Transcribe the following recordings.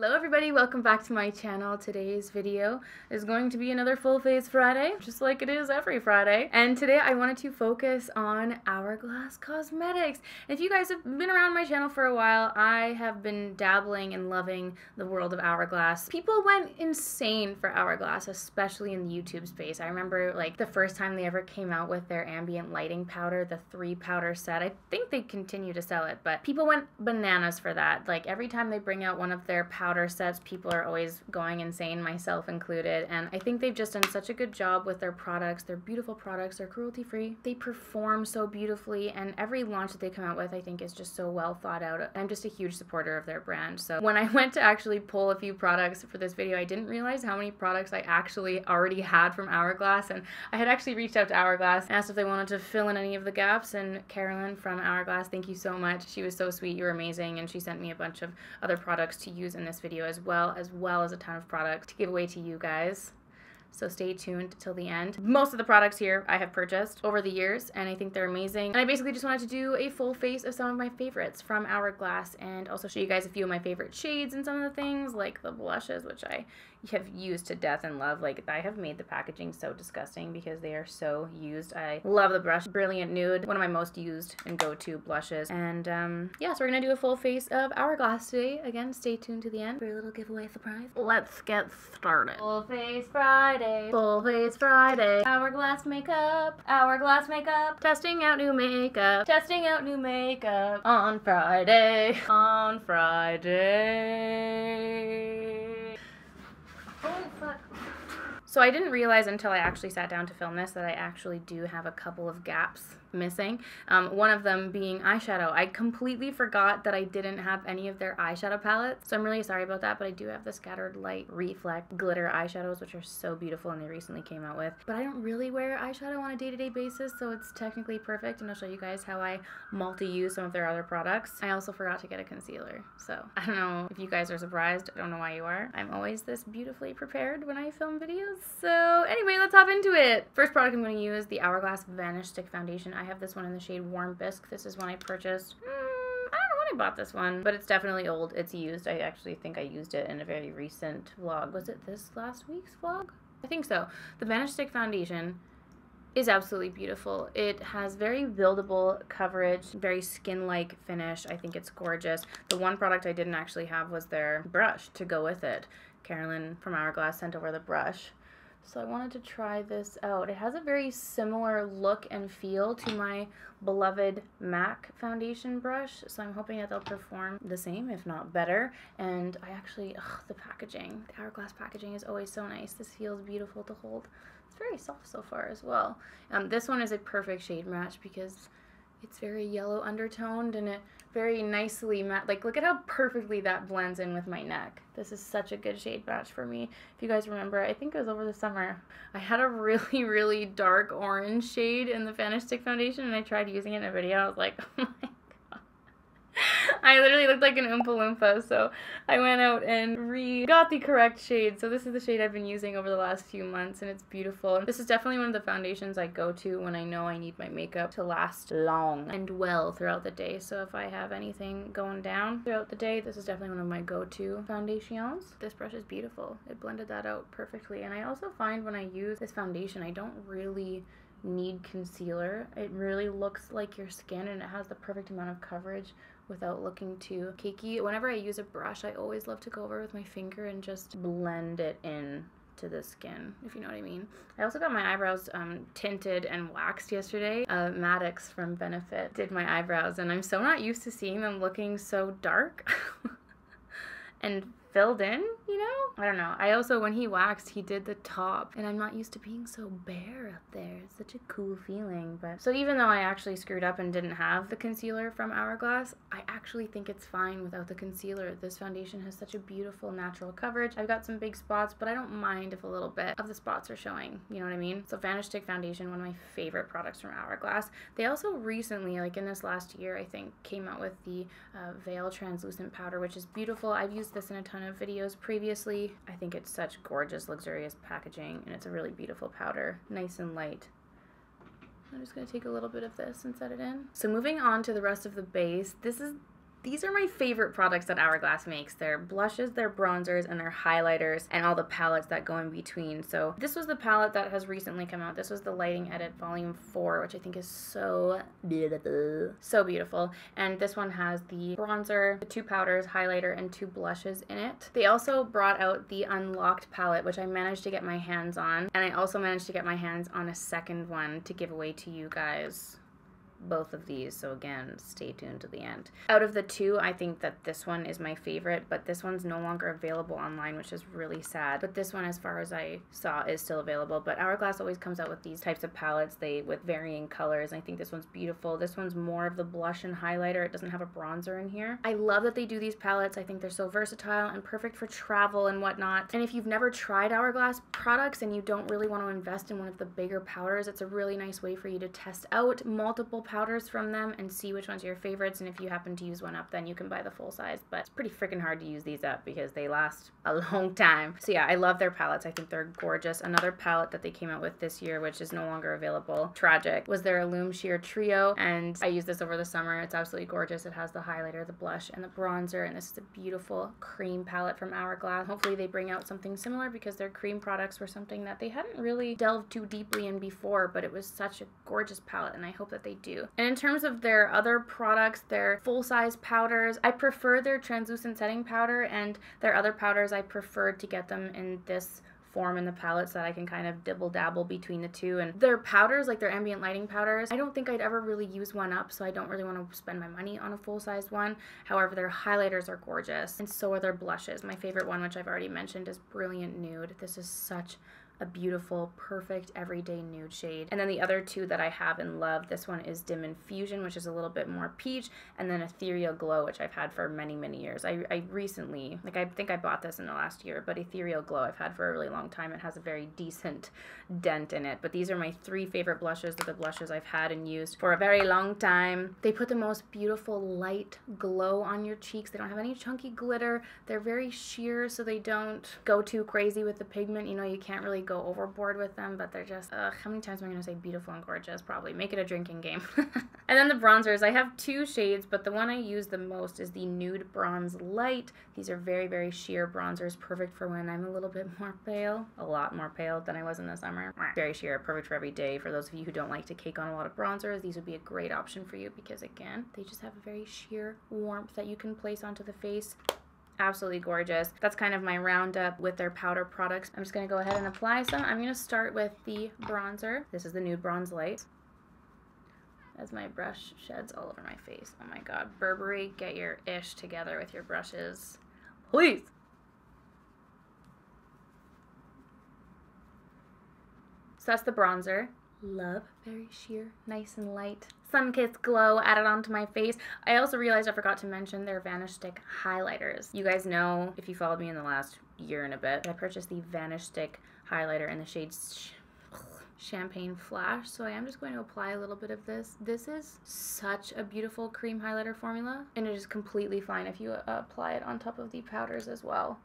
Hello everybody, welcome back to my channel. Today's video is going to be another Full Face Friday, just like it is every Friday. And today I wanted to focus on Hourglass Cosmetics. And if you guys have been around my channel for a while, I have been dabbling and loving the world of Hourglass. People went insane for Hourglass, especially in the YouTube space. I remember like the first time they ever came out with their ambient lighting powder, the 3 powder set. I think they continue to sell it, but people went bananas for that. Like every time they bring out one of their powder sets, people are always going insane, myself included, and I think they've just done such a good job with their products. They're beautiful products, they're cruelty-free, they perform so beautifully, and every launch that they come out with I think is just so well thought out. I'm just a huge supporter of their brand. So when I went to actually pull a few products for this video, I didn't realize how many products I actually already had from Hourglass, and I had actually reached out to Hourglass and asked if they wanted to fill in any of the gaps, and Carolyn from Hourglass, thank you so much. She was so sweet, you were amazing, and she sent me a bunch of other products to use in this video as well as a ton of products to give away to you guys. So stay tuned till the end. Most of the products here I have purchased over the years, and I think they're amazing. And I basically just wanted to do a full face of some of my favorites from Hourglass, and also show you guys a few of my favorite shades and some of the things, like the blushes, which I have used to death and love. Like, I have made the packaging so disgusting because they are so used. I love the brush. Brilliant Nude, one of my most used and go-to blushes. And yeah, so we're gonna do a full face of Hourglass today. Again, stay tuned to the end for a little giveaway surprise. Let's get started. Full Face Friday. Full Face Friday. Hourglass makeup. Hourglass makeup. Testing out new makeup. Testing out new makeup on Friday. On Friday. Oh, fuck. So I didn't realize until I actually sat down to film this that I actually do have a couple of gaps missing. One of them being eyeshadow. I completely forgot that I didn't have any of their eyeshadow palettes, so I'm really sorry about that, but I do have the Scattered Light Reflect glitter eyeshadows, which are so beautiful and they recently came out with. But I don't really wear eyeshadow on a day-to-day basis, so it's technically perfect, and I'll show you guys how I multi-use some of their other products. I also forgot to get a concealer, so I don't know if you guys are surprised. I don't know why you are. I'm always this beautifully prepared when I film videos. So anyway, let's hop into it. First product I'm going to use, the Hourglass Vanish Stick Foundation. I have this one in the shade Warm Bisque. This is one I purchased. I don't know when I bought this one, but it's definitely old. It's used. I actually think I used it in a very recent vlog. Was it this last week's vlog? I think so. The Vanish Stick Foundation is absolutely beautiful. It has very buildable coverage, very skin-like finish. I think it's gorgeous. The one product I didn't actually have was their brush to go with it. Carolyn from Hourglass sent over the brush, so I wanted to try this out. It has a very similar look and feel to my beloved MAC foundation brush, so I'm hoping that they'll perform the same, if not better. And I actually, the packaging, the Hourglass packaging is always so nice. This feels beautiful to hold. It's very soft so far as well. This one is a perfect shade match because it's very yellow undertoned, and it very nicely like, look at how perfectly that blends in with my neck. This is such a good shade match for me. If you guys remember, I think it was over the summer, I had a really, really dark orange shade in the Vanish Stick Foundation, and I tried using it in a video. I was like, oh my god. I literally looked like an Oompa Loompa, so I went out and got the correct shade. So this is the shade I've been using over the last few months, and it's beautiful. This is definitely one of the foundations I go to when I know I need my makeup to last long and well throughout the day. So if I have anything going down throughout the day, this is definitely one of my go-to foundations. This brush is beautiful. It blended that out perfectly. And I also find when I use this foundation, I don't really need concealer. It really looks like your skin, and it has the perfect amount of coverage without looking too cakey. Whenever I use a brush, I always love to go over with my finger and just blend it in to the skin, if you know what I mean. I also got my eyebrows tinted and waxed yesterday. Maddox from Benefit did my eyebrows, and I'm so not used to seeing them looking so dark and filled in, you know? I don't know. I also, when he waxed, he did the top, and I'm not used to being so bare up there. It's such a cool feeling. But so even though I actually screwed up and didn't have the concealer from Hourglass, I actually think it's fine without the concealer. This foundation has such a beautiful natural coverage. I've got some big spots, but I don't mind if a little bit of the spots are showing, you know what I mean? So Vanish Stick Foundation, one of my favorite products from Hourglass. They also recently, like in this last year, I think, came out with the Veil Translucent Powder, which is beautiful. I've used this in a ton of videos previously. I think it's such gorgeous, luxurious packaging, and it's a really beautiful powder, nice and light. I'm just going to take a little bit of this and set it in. So moving on to the rest of the base, this is These are my favorite products that Hourglass makes. Their blushes, their bronzers, and their highlighters, and all the palettes that go in between. So this was the palette that has recently come out. This was the Lighting Edit Volume 4, which I think is so beautiful. So beautiful. And this one has the bronzer, the 2 powders, highlighter, and 2 blushes in it. They also brought out the Unlocked palette, which I managed to get my hands on. And I also managed to get my hands on a second one to give away to you guys. Both of these, so again, stay tuned to the end. Out of the 2, I think that this one is my favorite, but this one's no longer available online, which is really sad. But this one, as far as I saw, is still available. But Hourglass always comes out with these types of palettes, with varying colors. I think this one's beautiful. This one's more of the blush and highlighter. It doesn't have a bronzer in here. I love that they do these palettes. I think they're so versatile and perfect for travel and whatnot. And if you've never tried Hourglass products and you don't really want to invest in one of the bigger powders, it's a really nice way for you to test out multiple powders from them and see which ones are your favorites, and if you happen to use one up, then you can buy the full size. But it's pretty freaking hard to use these up because they last a long time. So yeah, I love their palettes. I think they're gorgeous. Another palette that they came out with this year, which is no longer available, tragic, was their Illume Sheer Trio, and I used this over the summer. It's absolutely gorgeous. It has the highlighter, the blush, and the bronzer, and this is a beautiful cream palette from Hourglass. Hopefully they bring out something similar because their cream products were something that they hadn't really delved too deeply in before, but it was such a gorgeous palette, and I hope that they do. And in terms of their other products, their full-size powders, I prefer their translucent setting powder, and their other powders I prefer to get them in this form in the palette so that I can kind of dibble-dabble between the two. And their powders, like their ambient lighting powders, I don't think I'd ever really use one up, so I don't really want to spend my money on a full-size one. However, their highlighters are gorgeous, and so are their blushes. My favorite one, which I've already mentioned, is Brilliant Nude. This is such a beautiful, perfect, everyday nude shade. And then the other 2 that I have and love, this one is Dim Infusion, which is a little bit more peach, and then Ethereal Glow, which I've had for many, many years. I recently, like I think I bought this in the last year, but Ethereal Glow I've had for a really long time. It has a very decent dent in it. But these are my 3 favorite blushes. They're the blushes I've had and used for a very long time. They put the most beautiful light glow on your cheeks. They don't have any chunky glitter. They're very sheer, so they don't go too crazy with the pigment. You know, you can't really go overboard with them, but they're just, how many times am I going to say beautiful and gorgeous? Probably. Make it a drinking game. And then the bronzers. I have 2 shades, but the one I use the most is the Nude Bronze Light. These are very, very sheer bronzers, perfect for when I'm a little bit more pale. A lot more pale than I was in the summer. Very sheer, perfect for every day. For those of you who don't like to cake on a lot of bronzers, these would be a great option for you because, again, they just have a very sheer warmth that you can place onto the face. Absolutely gorgeous. That's kind of my roundup with their powder products. I'm just going to go ahead and apply some. I'm going to start with the bronzer. This is the Nude Bronze Light. As my brush sheds all over my face. Oh my god. Burberry, get your ish together with your brushes. Please! So that's the bronzer. Love. Very sheer, nice and light. Sun-kissed glow added onto my face. I also realized I forgot to mention their Vanish Stick highlighters. You guys know, if you followed me in the last year and a bit, I purchased the Vanish Stick highlighter in the shade Champagne Flash. So I am just going to apply a little bit of this. This is such a beautiful cream highlighter formula, and it is completely fine if you apply it on top of the powders as well.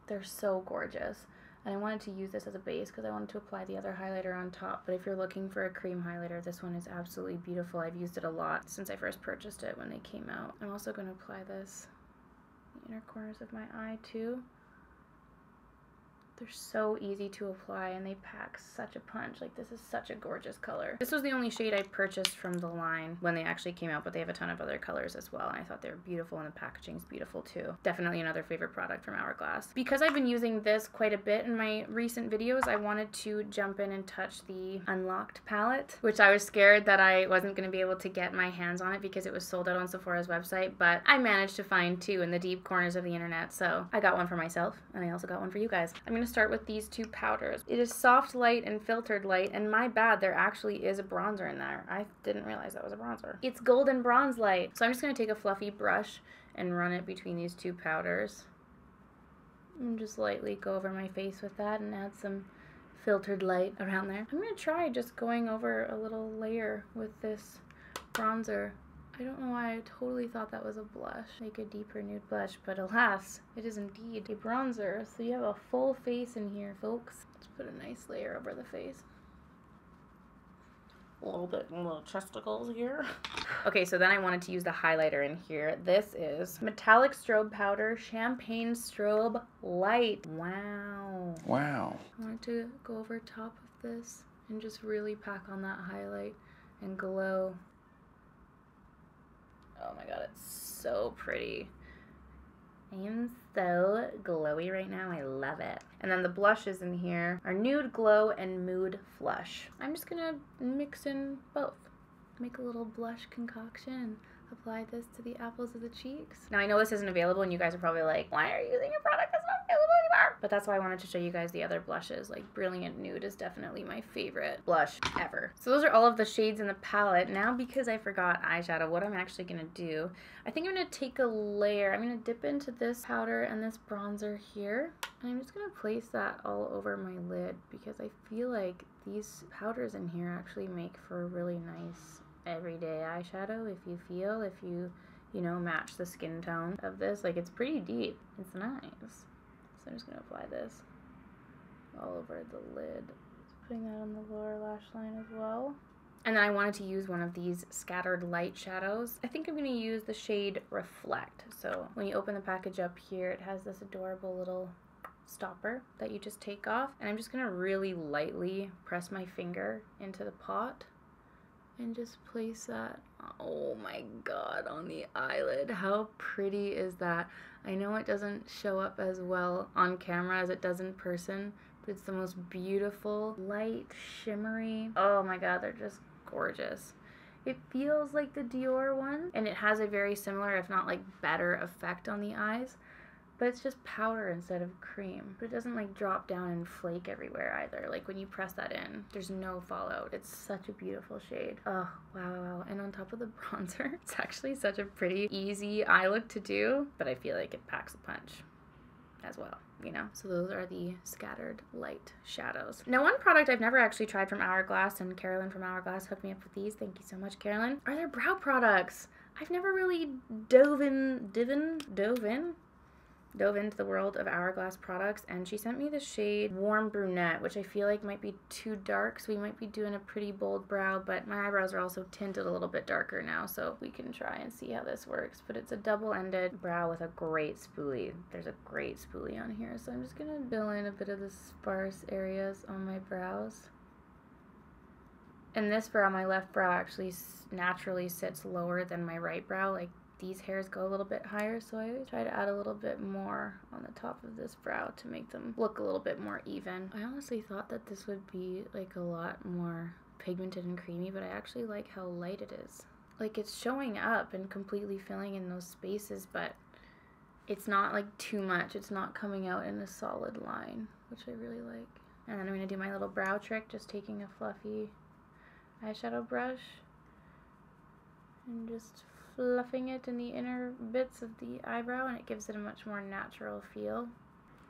They're so gorgeous. And I wanted to use this as a base because I wanted to apply the other highlighter on top. But if you're looking for a cream highlighter, this one is absolutely beautiful. I've used it a lot since I first purchased it when they came out. I'm also going to apply this in the inner corners of my eye too. They're so easy to apply and they pack such a punch. Like, this is such a gorgeous color. This was the only shade I purchased from the line when they actually came out, but they have a ton of other colors as well. And I thought they were beautiful and the packaging's beautiful too. Definitely another favorite product from Hourglass. Because I've been using this quite a bit in my recent videos, I wanted to jump in and touch the Unlocked palette, which I was scared that I wasn't going to be able to get my hands on it because it was sold out on Sephora's website, but I managed to find 2 in the deep corners of the internet. So I got one for myself and I also got one for you guys. I'm going to start with these 2 powders. It is Soft Light and Filtered Light, and my bad, there actually is a bronzer in there. I didn't realize that was a bronzer. It's Golden Bronze Light. So I'm just going to take a fluffy brush and run it between these 2 powders. And just lightly go over my face with that and add some filtered light around there. I'm going to try just going over a little layer with this bronzer. I don't know why I totally thought that was a blush, like a deeper nude blush, but alas, it is indeed a bronzer. So you have a full face in here, folks. Let's put a nice layer over the face. a little chesticles here. Okay, so then I wanted to use the highlighter in here. This is Metallic Strobe Powder Champagne Strobe Light. Wow. Wow. I wanted to go over top of this and just really pack on that highlight and glow. Oh my god, it's so pretty. I am so glowy right now. I love it. And then the blushes in here are Nude Glow and Mood Flush. I'm just gonna mix in both. Make a little blush concoction and apply this to the apples of the cheeks. Now I know this isn't available and you guys are probably like, why are you using a product that's not available anymore? But that's why I wanted to show you guys the other blushes. Like Brilliant Nude is definitely my favorite blush ever. So those are all of the shades in the palette. Now because I forgot eyeshadow, what I'm actually gonna do, I think I'm gonna take a layer. I'm gonna dip into this powder and this bronzer here. And I'm just gonna place that all over my lid because I feel like these powders in here actually make for a really nice everyday eyeshadow if you know, match the skin tone of this. Like, it's pretty deep. It's nice. So I'm just gonna apply this all over the lid. Just putting that on the lower lash line as well. And then I wanted to use one of these scattered light shadows. I think I'm gonna use the shade Reflect. So when you open the package up here, it has this adorable little stopper that you just take off. And I'm just gonna really lightly press my finger into the pot and just place that, oh my god, on the eyelid. How pretty is that? I know it doesn't show up as well on camera as it does in person, but it's the most beautiful, light, shimmery. Oh my god, they're just gorgeous. It feels like the Dior one, and it has a very similar, if not like better, effect on the eyes. But it's just powder instead of cream. But it doesn't like drop down and flake everywhere either. Like when you press that in, there's no fallout. It's such a beautiful shade. Oh, wow. And on top of the bronzer, it's actually such a pretty, easy eye look to do. But I feel like it packs a punch as well, you know? So those are the scattered light shadows. Now, one product I've never actually tried from Hourglass, and Carolyn from Hourglass hooked me up with these. Thank you so much, Carolyn. Are their brow products. I've never really dove into the world of Hourglass products, and she sent me the shade Warm Brunette, which I feel like might be too dark, so we might be doing a pretty bold brow, but my eyebrows are also tinted a little bit darker now, so we can try and see how this works. But it's a double-ended brow with a great spoolie. There's a great spoolie on here, so I'm just gonna fill in a bit of the sparse areas on my brows. And this brow, my left brow, actually naturally sits lower than my right brow. Like, these hairs go a little bit higher, so I try to add a little bit more on the top of this brow to make them look a little bit more even. I honestly thought that this would be like a lot more pigmented and creamy, but I actually like how light it is. Like, it's showing up and completely filling in those spaces, but it's not like too much. It's not coming out in a solid line, which I really like. And then I'm gonna do my little brow trick, just taking a fluffy eyeshadow brush and just fluffing it in the inner bits of the eyebrow, and it gives it a much more natural feel.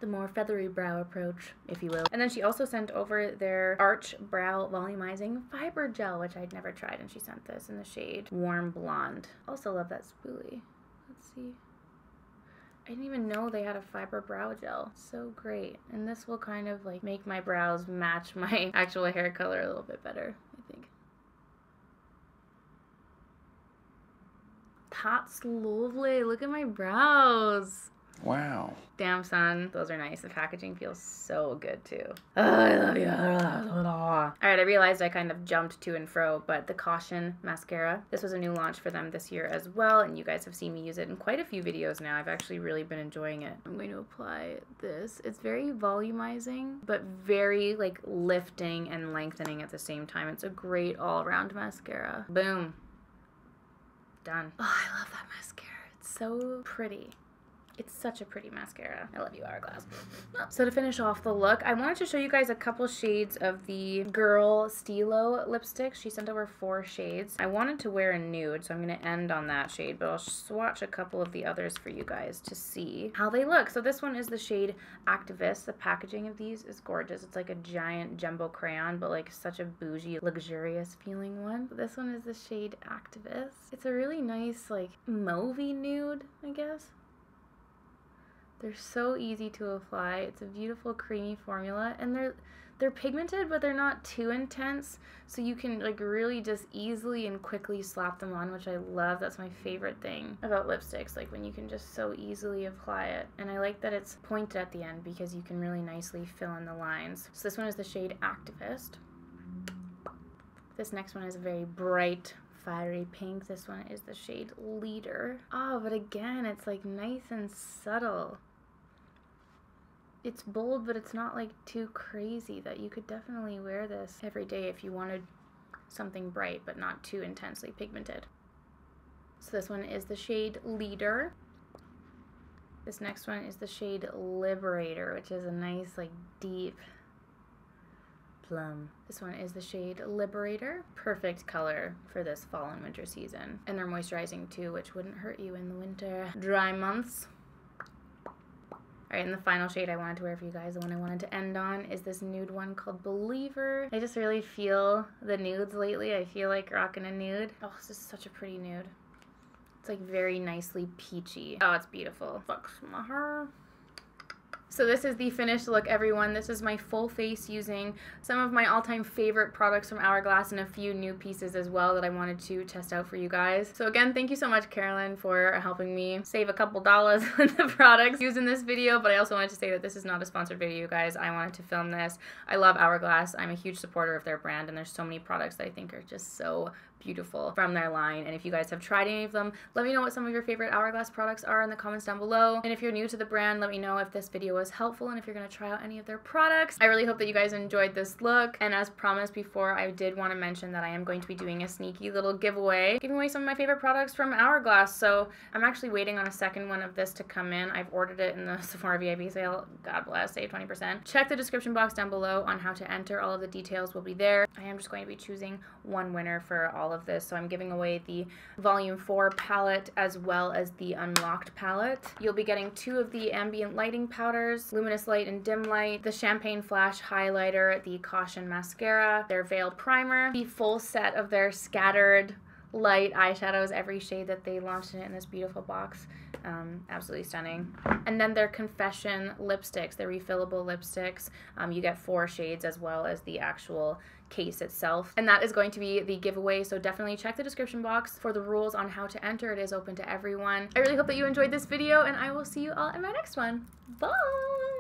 The more feathery brow approach, if you will. And then she also sent over their Arch Brow Volumizing Fiber Gel, which I'd never tried, and she sent this in the shade Warm Blonde. Also love that spoolie. Let's see. I didn't even know they had a fiber brow gel. So great. And this will kind of like make my brows match my actual hair color a little bit better, I think. That's lovely. Look at my brows. Wow. Damn, son. Those are nice. The packaging feels so good, too. Oh, I love you. All right, I realized I kind of jumped to and fro, but the Caution mascara, this was a new launch for them this year as well, and you guys have seen me use it in quite a few videos now. I've actually really been enjoying it. I'm going to apply this. It's very volumizing, but very, like, lifting and lengthening at the same time. It's a great all-around mascara. Boom. Done. Oh, I love that mascara. It's so pretty. It's such a pretty mascara. I love you, Hourglass. So to finish off the look, I wanted to show you guys a couple shades of the Girl Stilo lipstick. She sent over 4 shades. I wanted to wear a nude, so I'm going to end on that shade, but I'll swatch a couple of the others for you guys to see how they look. So this one is the shade Activist. The packaging of these is gorgeous. It's like a giant jumbo crayon, but like such a bougie, luxurious feeling one. This one is the shade Activist. It's a really nice, like, mauvey nude, I guess. They're so easy to apply. It's a beautiful creamy formula, and they're pigmented, but they're not too intense, so you can like really just easily and quickly slap them on, which I love. That's my favorite thing about lipsticks, like when you can just so easily apply it. And I like that it's pointed at the end because you can really nicely fill in the lines. So this one is the shade Activist. This next one is a very bright fiery pink. This one is the shade Leader. Oh, but again, it's like nice and subtle. It's bold, but it's not like too crazy. That you could definitely wear this every day if you wanted something bright but not too intensely pigmented. So this one is the shade Leader. This next one is the shade Liberator, which is a nice like deep plum. This one is the shade Liberator. Perfect color for this fall and winter season. And they're moisturizing too, which wouldn't hurt you in the winter dry months. Alright, and the final shade I wanted to wear for you guys, the one I wanted to end on, is this nude one called Believer. I just really feel the nudes lately. I feel like rocking a nude. Oh, this is such a pretty nude. It's like very nicely peachy. Oh, it's beautiful. Fucks my hair. So this is the finished look, everyone. This is my full face using some of my all-time favorite products from Hourglass and a few new pieces as well that I wanted to test out for you guys. So again, thank you so much, Carolyn, for helping me save a couple dollars on the products used in this video. But I also wanted to say that this is not a sponsored video, you guys. I wanted to film this. I love Hourglass. I'm a huge supporter of their brand, and there's so many products that I think are just so beautiful from their line. And if you guys have tried any of them, let me know what some of your favorite Hourglass products are in the comments down below. And if you're new to the brand, let me know if this video was helpful and if you're going to try out any of their products. I really hope that you guys enjoyed this look. And as promised before, I did want to mention that I am going to be doing a sneaky little giveaway, giving away some of my favorite products from Hourglass. So I'm actually waiting on a second one of this to come in. I've ordered it in the Sephora VIP sale. God bless, save 20%. Check the description box down below on how to enter. All of the details will be there. I am just going to be choosing one winner for all of this. So I'm giving away the Volume 4 palette as well as the Unlocked palette. You'll be getting 2 of the ambient lighting powders, Luminous Light and Dim Light, the Champagne Flash highlighter, the Caution mascara, their Veil primer, the full set of their scattered light eyeshadows, every shade that they launched in this beautiful box. Absolutely stunning. And then their Confession lipsticks, their refillable lipsticks. You get 4 shades as well as the actual case itself. And that is going to be the giveaway, so definitely check the description box for the rules on how to enter. It is open to everyone. I really hope that you enjoyed this video, and I will see you all in my next one. Bye!